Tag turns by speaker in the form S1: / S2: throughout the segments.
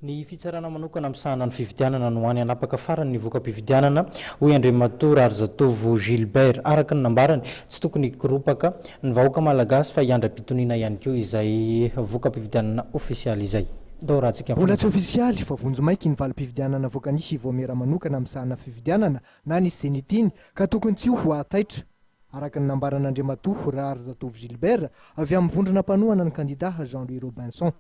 S1: Ny fitsarana manokana amsahana ny fividianana no any anapaka farany ny voka-pividianana hoy Andriamatora ary Zatovo Gilbert araka ny nambarany tsy tokony koropaka ny vahoaka malagasy fa hiandra-pitoniana ihany koa izay voka-pividianana ofisialy izay.
S2: Mbola tsy ofisialy fa vonjy maiky ny valim-pividianana voakanisy voamera manokana amsahana fividianana na nisy zenitiny ka tokony tsy ho ataitra. Araka ny nambaran'Andriamatoa ary Zatovo Gilbert avy amin'ny vondrona mpanohana ny kandida Jean-Louis Robinson.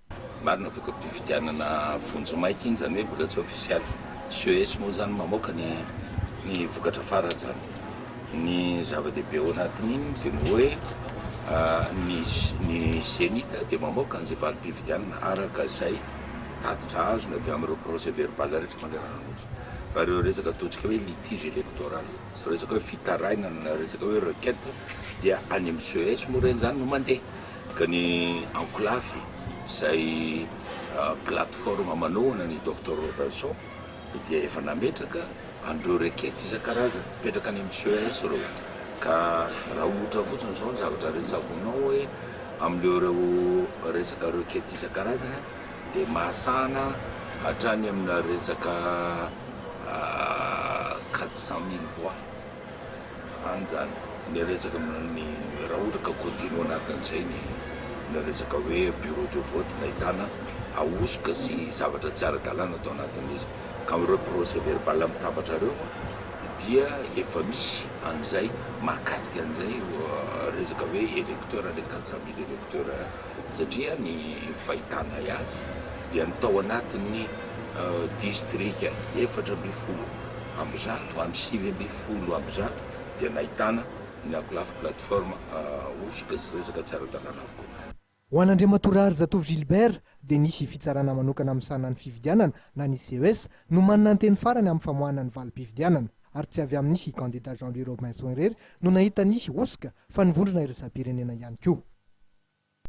S3: Marina voka-pividianana vonjy maiky iny zany hoe mbola tsy ofisialy. CES moa zany mamoaka ny vokatra farany zany. Ny zava-dehibe ao anatiny iny dia ny hoe ny zenita dia mamoaka an'izay valim-pividianana araka izay tatitra azo avy amin'ireo procès verbal rehetra manerana anazy. Fa ireo resaka ataontsika hoe litige électoral, resaka hoe fitaraina na resaka hoe requête dia any amin'ny CES moa reny zany no mandeha. Ka ny enclave izay plateforme manohana ny Dr Robinson dia efa nametraka andreo requête isan-karazany mipetraka any amin'ny CES reo. Ka raha ohatra fotsiny zao ny zavatra resako aminao hoe amin'ireo resaka requête isan-karazany dia mahasahana hatrany amina resaka 400,000 voix anjany ny resaka ny raha ohatra ka continue anatin'izay ny resaka hoe bureau de vote nahitana ahosoka sy zavatra tsy ara-dalàna atao anatin'izy. Ka amin'ireo procès verbal mitambatra ireo dia efa misy an'izay mahakasika an'izay resaka hoe électeur le 400,000 électeur satria ny fahitana azy dia nitao anatin'ny district 410 ambizato amin'ny 510 ambizato dia nahitana ny enclave plateforme osoka sy resaka tsy ara-dalàna avokoa.
S2: Ho an'Andriamatora ary Zatovo Gilbert dia nisy fitsarana manokana amsahana ny fividianana na ny CES no manana anteny farany amin'ny famoahana ny valim-pividianana ary tsy avy amin'ny candidat Jean-Louis Robinson irery no nahita nisy osoka fa nivondrona ireo sapirenena ihany koa.